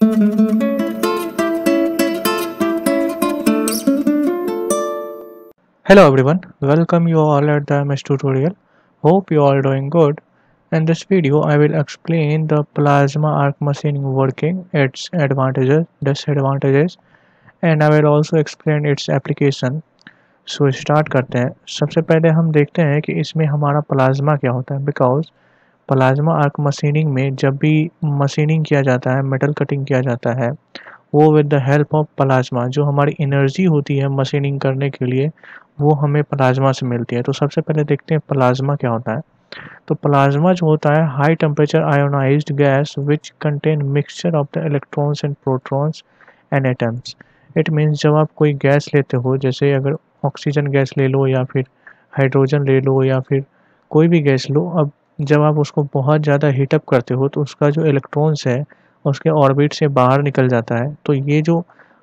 Hello everyone, welcome you all at the MS tutorial. Hope you all doing good. In this video, I will explain the plasma arc machining working, its advantages, disadvantages, and I will also explain its application. So start करते हैं. सबसे पहले हम देखते हैं कि इसमें हमारा प्लाज्मा क्या होता है. बिकॉज प्लाज्मा आर्क मशीनिंग में जब भी मशीनिंग किया जाता है, मेटल कटिंग किया जाता है, वो with the help of plasma, जो हमारी एनर्जी होती है मशीनिंग करने के लिए, वो हमें प्लाज्मा से मिलती है. तो सबसे पहले देखते हैं प्लाज्मा क्या होता है. तो प्लाज्मा जो होता है high temperature ionised gas which contain mixture of the electrons and protons and atoms. It means जब आप कोई गैस लेते हो, जैसे अगर ऑक्सीजन गैस ले लो या फिर हाइड्रोजन ले लो या फिर कोई भी गैस लो, अब जब आप उसको बहुत ज़्यादा हीटअप करते हो तो उसका जो इलेक्ट्रॉन्स है उसके ऑर्बिट से बाहर निकल जाता है. तो ये जो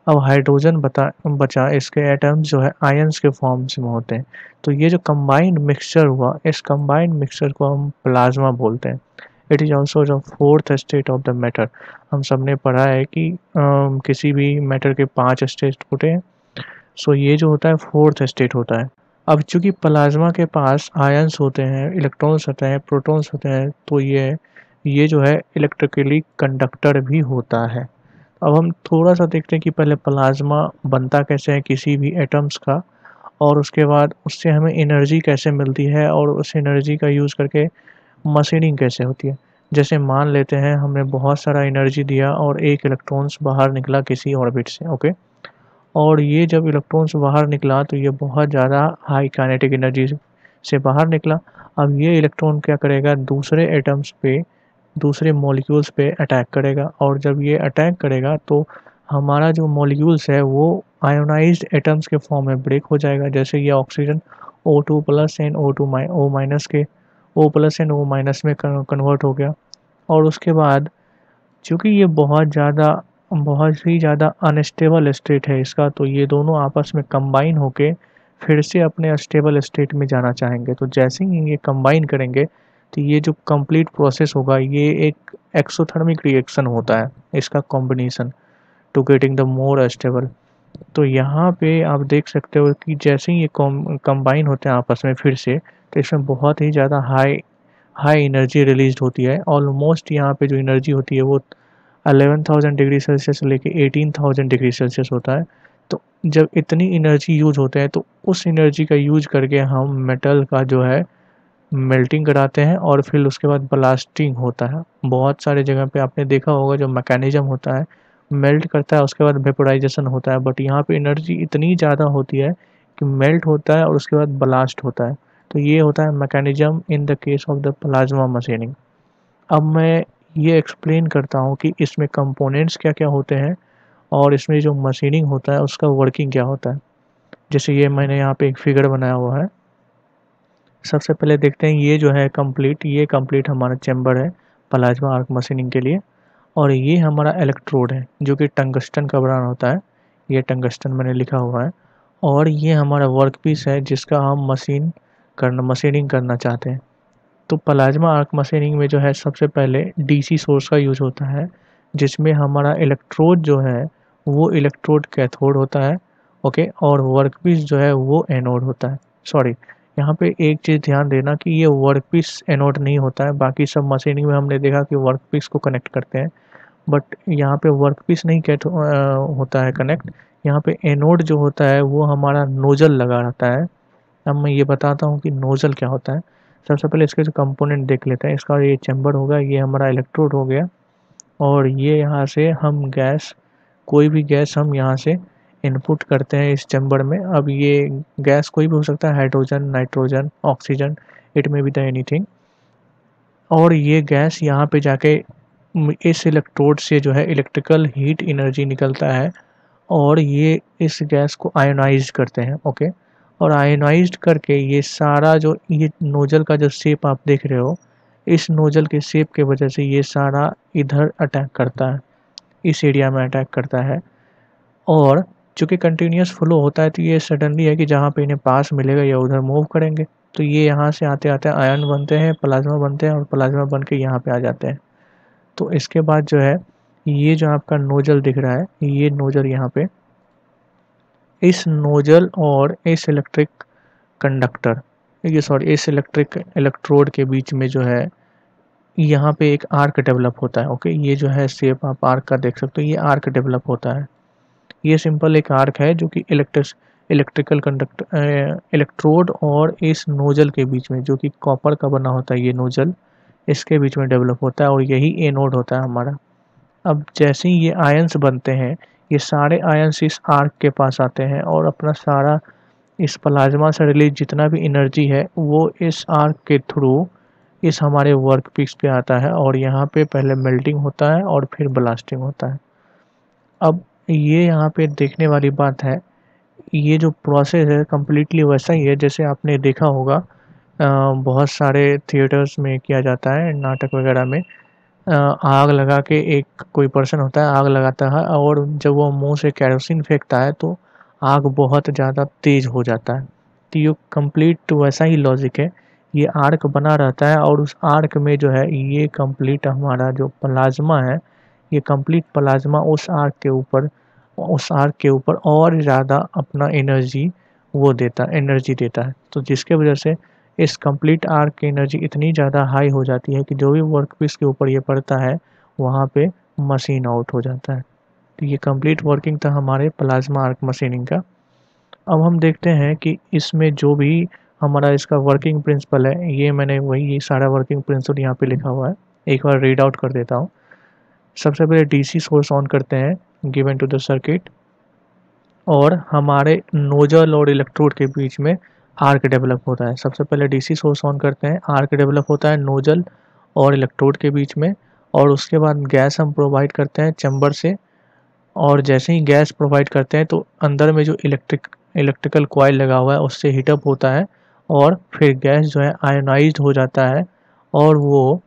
अब हाइड्रोजन बचा, इसके एटम्स जो है आयंस के फॉर्म्स में होते हैं. तो ये जो कंबाइंड मिक्सचर हुआ, इस कंबाइंड मिक्सचर को हम प्लाज्मा बोलते हैं. It is also the fourth state of the matter. हम सब ने पढ़ा है कि किसी भी मैटर के 5 स्टेट होते हैं. सो ये जो होता है फोर्थ स्टेट होता है. अब चूंकि प्लाज्मा के पास आयंस होते हैं, इलेक्ट्रॉन्स होते हैं, प्रोटॉन्स होते हैं, तो ये जो है इलेक्ट्रिकली कंडक्टर भी होता है. अब हम थोड़ा सा देखते हैं कि पहले प्लाज्मा बनता कैसे है किसी भी एटम्स का, और उसके बाद उससे हमें एनर्जी कैसे मिलती है और उस एनर्जी का यूज़ करके मशीनिंग कैसे होती है. जैसे मान लेते हैं हमने बहुत सारा एनर्जी दिया और एक इलेक्ट्रॉन्स बाहर निकला किसी ऑर्बिट से. ओके, और ये जब इलेक्ट्रॉन्स बाहर निकला तो ये बहुत ज़्यादा हाई काइनेटिक एनर्जी से बाहर निकला. अब ये इलेक्ट्रॉन क्या करेगा, दूसरे एटम्स पे, दूसरे मॉलिक्यूल्स पे अटैक करेगा, और जब ये अटैक करेगा तो हमारा जो मॉलिक्यूल्स है वो आयोनाइज्ड एटम्स के फॉर्म में ब्रेक हो जाएगा. जैसे ये oxygen O2 plus and O minus के O plus and O minus में कन्वर्ट हो गया. और उसके बाद चूँकि ये बहुत ही ज़्यादा अनस्टेबल स्टेट है इसका, तो ये दोनों आपस में कंबाइन होके फिर से अपने स्टेबल स्टेट में जाना चाहेंगे. तो जैसे ही ये कंबाइन करेंगे तो ये जो कंप्लीट प्रोसेस होगा ये एक एक्सोथर्मिक रिएक्शन होता है, इसका combination to getting the more stable. तो यहाँ पे आप देख सकते हो कि जैसे ही ये कंबाइन होते हैं आपस में फिर से, तो इसमें बहुत ही ज़्यादा हाई हाई एनर्जी रिलीज होती है. ऑलमोस्ट यहाँ पे जो एनर्जी होती है वो 11,000 डिग्री सेल्सियस से लेके 18,000 डिग्री सेल्सियस होता है. तो जब इतनी एनर्जी यूज होते हैं तो उस एनर्जी का यूज करके हम मेटल का जो है मेल्टिंग कराते हैं, और फिर उसके बाद ब्लास्टिंग होता है. बहुत सारे जगह पे आपने देखा होगा जो मैकेनिज्म होता है, मेल्ट करता है उसके बाद वेपोराइजेशन होता है, बट यहाँ पे एनर्जी इतनी ज़्यादा होती है कि मेल्ट होता है और उसके बाद ब्लास्ट होता है. तो ये होता है mechanism in the case of the plasma machining. अब मैं ये एक्सप्लेन करता हूँ कि इसमें कंपोनेंट्स क्या क्या होते हैं और इसमें जो मशीनिंग होता है उसका वर्किंग क्या होता है. जैसे ये मैंने यहाँ पे एक फिगर बनाया हुआ है. सबसे पहले देखते हैं ये जो है कंप्लीट हमारा चैम्बर है प्लाज्मा आर्क मशीनिंग के लिए. और ये हमारा इलेक्ट्रोड है जो कि टंगस्टन का बना होता है. ये टंगस्टन मैंने लिखा हुआ है. और ये हमारा वर्क पीस है जिसका हम मशीनिंग करना चाहते हैं. तो प्लाज्मा आर्क मशीनिंग में जो है सबसे पहले डीसी सोर्स का यूज होता है, जिसमें हमारा इलेक्ट्रोड जो है वो इलेक्ट्रोड कैथोड होता है. ओके, और वर्कपीस जो है वो एनोड होता है. सॉरी, यहाँ पे एक चीज़ ध्यान देना कि ये वर्कपीस एनोड नहीं होता है. बाकी सब मशीनिंग में हमने देखा कि वर्कपीस को कनेक्ट करते हैं, बट यहाँ पे वर्कपीस नहीं होता है कनेक्ट. यहाँ पे एनोड जो होता है वो हमारा नोजल लगा रहता है. अब मैं ये बताता हूँ कि नोजल क्या होता है. सबसे पहले इसके जो कंपोनेंट देख लेते हैं. इसका ये चैम्बर होगा, ये हमारा इलेक्ट्रोड हो गया, और ये यहाँ से हम कोई भी गैस हम यहाँ से इनपुट करते हैं इस चैम्बर में. अब ये गैस कोई भी हो सकता है, hydrogen, nitrogen, oxygen, it may be the anything. और ये गैस यहाँ पे जाके इस इलेक्ट्रोड से जो है इलेक्ट्रिकल हीट एनर्जी निकलता है, और ये इस गैस को आयोनाइज करते हैं. ओके, और आयोनाइज्ड करके ये सारा जो ये नोजल का जो शेप आप देख रहे हो, इस नोजल के शेप के वजह से ये सारा इधर अटैक करता है, इस एरिया में अटैक करता है. और चूँकि कंटिन्यूस फ्लो होता है तो ये सडनली है कि जहाँ पे इन्हें पास मिलेगा या उधर मूव करेंगे. तो ये यहाँ से आते आते आयन बनते हैं, प्लाज्मा बनते हैं, और प्लाज्मा बन के यहाँ पे आ जाते हैं. तो इसके बाद जो है ये जो आपका नोजल दिख रहा है, ये नोजल यहाँ पे, इस नोजल और इस इलेक्ट्रिक कंडक्टर, ये सॉरी इस इलेक्ट्रिक इलेक्ट्रोड के बीच में जो है यहाँ पे एक आर्क डेवलप होता है। ओके, ये जो है शेप आप आर्क का देख सकते हो, ये आर्क डेवलप होता है। ये सिंपल एक आर्क है जो कि इलेक्ट्रिकल कंडक्टर इलेक्ट्रोड और इस नोजल के बीच में, जो कि कॉपर का बना होता है ये नोजल, इसके बीच में डेवलप होता है और यही एनोड होता है हमारा। अब जैसे ही ये आयंस बनते हैं, ये सारे आयंस इस आर्क के पास आते हैं और अपना सारा इस प्लाज्मा से रिलीज जितना भी एनर्जी है वो इस आर्क के थ्रू इस हमारे वर्क पीस पे आता है और यहाँ पे पहले मेल्टिंग होता है और फिर ब्लास्टिंग होता है। अब ये यहाँ पे देखने वाली बात है, ये जो प्रोसेस है कम्प्लीटली वैसा ही है जैसे आपने देखा होगा बहुत सारे थिएटर्स में किया जाता है, नाटक वगैरह में। आग लगा के एक कोई पर्सन होता है, आग लगाता है और जब वो मुंह से केरोसिन फेंकता है तो आग बहुत ज़्यादा तेज हो जाता है। तो ये कंप्लीट वैसा ही लॉजिक है, ये आर्क बना रहता है और उस आर्क में जो है ये कंप्लीट हमारा जो प्लाज्मा है, ये कंप्लीट प्लाज्मा उस आर्क के ऊपर और ज़्यादा अपना एनर्जी देता है। तो जिसके वजह से इस कंप्लीट आर्क की एनर्जी इतनी ज़्यादा हाई हो जाती है कि जो भी वर्क पीस के ऊपर ये पड़ता है वहाँ पे मशीन आउट हो जाता है। तो ये कंप्लीट वर्किंग था हमारे प्लाज्मा आर्क मशीनिंग का। अब हम देखते हैं कि इसमें जो भी हमारा इसका वर्किंग प्रिंसिपल है, ये मैंने वही ये सारा वर्किंग प्रिंसिपल यहाँ पे लिखा हुआ है, एक बार रीड आउट कर देता हूँ। सबसे पहले डीसी सोर्स ऑन करते हैं, गिवन टू द सर्किट, और हमारे नोजल और इलेक्ट्रोड के बीच में आर्क डेवलप होता है। सबसे पहले डीसी सोर्स ऑन करते हैं, आर्क डेवलप होता है नोजल और इलेक्ट्रोड के बीच में, और उसके बाद गैस हम प्रोवाइड करते हैं चैम्बर से, और जैसे ही गैस प्रोवाइड करते हैं तो अंदर में जो इलेक्ट्रिकल कॉइल लगा हुआ है उससे हीटअप होता है और फिर गैस जो है आयोनाइज्ड हो जाता है, और वो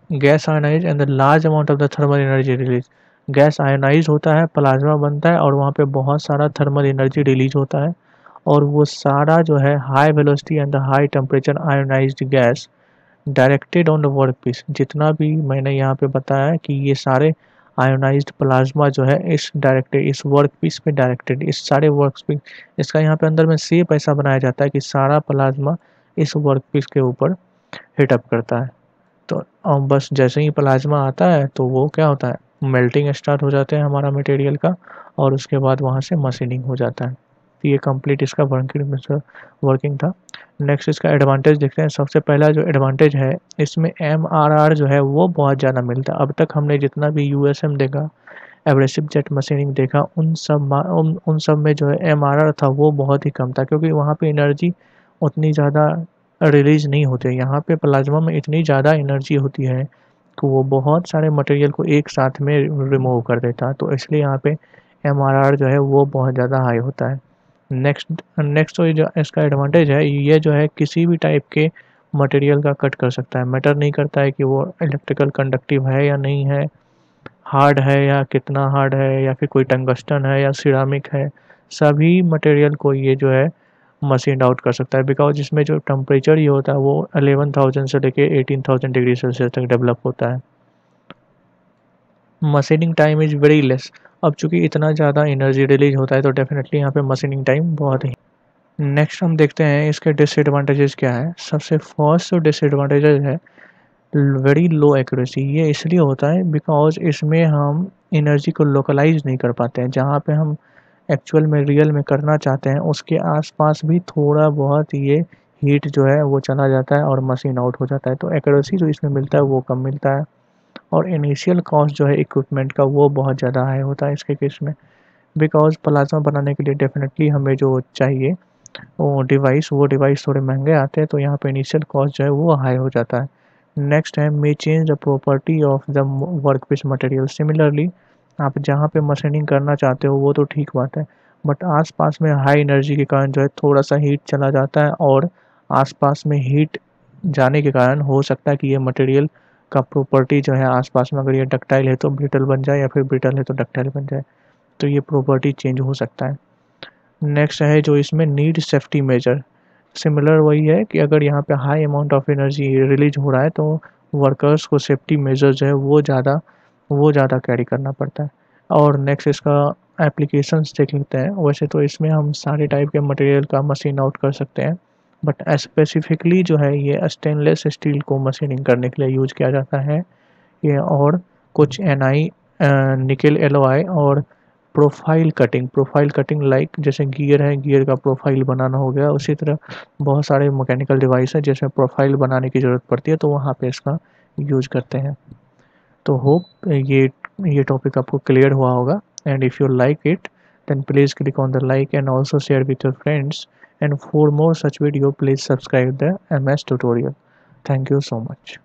gas ionise and the large amount of the thermal energy release, gas ionise होता है, प्लाज्मा बनता है और वहाँ पे बहुत सारा थर्मल एनर्जी रिलीज होता है, और वो सारा जो है high velocity and the high temperature ionised gas directed on the work piece. जितना भी मैंने यहाँ पे बताया कि ये सारे आयोनाइज्ड प्लाज्मा जो है इस वर्क पीस पे डायरेक्टेड, इस सारे वर्क पीस, इसका यहाँ पे अंदर में शेप ऐसा बनाया जाता है कि सारा प्लाज्मा इस वर्क पीस के ऊपर हिटअप करता है। तो बस जैसे ही प्लाज्मा आता है तो वो क्या होता है, मेल्टिंग स्टार्ट हो जाते हैं हमारा मटेरियल का, और उसके बाद वहाँ से मशीनिंग हो जाता है। तो ये कंप्लीट इसका वर्किंग था। नेक्स्ट इसका एडवांटेज देखते हैं। सबसे पहला जो एडवांटेज है, इसमें एमआरआर जो है वो बहुत ज़्यादा मिलता है। अब तक हमने जितना भी यूएसएम देखा, एब्रेसिव जेट मशीनिंग देखा, उन सब में जो है एमआरआर था वो बहुत ही कम था, क्योंकि वहाँ पे एनर्जी उतनी ज़्यादा रिलीज नहीं होती है। यहाँ पे प्लाज्मा में इतनी ज़्यादा एनर्जी होती है कि वो बहुत सारे मटेरियल को एक साथ में रिमूव कर देता है, तो इसलिए यहाँ पे एमआरआर जो है वो बहुत ज़्यादा हाई होता है। नेक्स्ट नेक्स्ट तो ये जो इसका एडवांटेज है, ये जो है किसी भी टाइप के मटेरियल का कट कर सकता है। मैटर नहीं करता है कि वो इलेक्ट्रिकल कंडक्टिव है या नहीं है, हार्ड है या कितना हार्ड है, या फिर कोई टंगस्टन है या सिरामिक है, सभी मटेरियल को ये जो है मशीन आउट कर सकता है। बिकॉज इसमें जो टेम्परेचर ये होता है वो 11,000 से लेके 18,000 डिग्री सेल्सियस तक डेवलप होता है। Machining time is very less. अब चूंकि इतना ज़्यादा एनर्जी रिलीज होता है तो डेफिनेटली यहाँ पे मशीनिंग टाइम बहुत ही। नेक्स्ट हम देखते हैं इसके डिसएडवांटेजेस क्या है। सबसे फर्स्ट जो डिसएडवांटेजेस है, वेरी लो एक्यूरेसी। ये इसलिए होता है बिकॉज इसमें हम एनर्जी को लोकलाइज नहीं कर पाते हैं। जहाँ पे हम एक्चुअल में रियल में करना चाहते हैं उसके आसपास भी थोड़ा बहुत ये हीट जो है वो चला जाता है और मशीन आउट हो जाता है। तो एक्यूरेसी जो इसमें मिलता है वो कम मिलता है, और इनिशियल कॉस्ट जो है इक्विपमेंट का वो बहुत ज़्यादा हाई होता है इसके केस में। बिकॉज प्लाज्मा बनाने के लिए डेफिनेटली हमें जो चाहिए वो डिवाइस थोड़े महंगे आते हैं, तो यहाँ पे इनिशियल कॉस्ट जो है वो हाई हो जाता है। नेक्स्ट है, may change the property of the work piece material. Similarly आप जहाँ पे मशीनिंग करना चाहते हो वो तो ठीक बात है, बट आसपास में हाई एनर्जी के कारण जो है थोड़ा सा हीट चला जाता है, और आसपास में हीट जाने के कारण हो सकता है कि ये मटेरियल का प्रॉपर्टी जो है आसपास में, अगर ये डक्टाइल है तो ब्रिटल बन जाए, या फिर ब्रिटल है तो डक्टाइल बन जाए, तो ये प्रॉपर्टी चेंज हो सकता है। नेक्स्ट है जो इसमें नीड सेफ्टी मेजर। सिमिलर वही है कि अगर यहाँ पे high amount of energy release हो रहा है तो वर्कर्स को सेफ्टी मेजर्स जो है वो ज़्यादा कैरी करना पड़ता है। और नेक्स्ट इसका एप्लीकेशंस देख लेते हैं। वैसे तो इसमें हम सारे टाइप के मटेरियल का मशीन आउट कर सकते हैं, बट स्पेसिफिकली जो है ये स्टेनलेस स्टील को मशीनिंग करने के लिए यूज किया जाता है ये। और कुछ एनआई, निकेल एलओआई और प्रोफाइल कटिंग लाइक जैसे गियर है, गियर का प्रोफाइल बनाना हो गया, उसी तरह बहुत सारे मैकेनिकल डिवाइस है जिसमें प्रोफाइल बनाने की ज़रूरत पड़ती है, तो वहाँ पे इसका यूज करते हैं। तो होप ये टॉपिक आपको क्लियर हुआ होगा। And if you like it then please click on the like and also share with your friends, and for more such video please subscribe the MS tutorial. Thank you so much.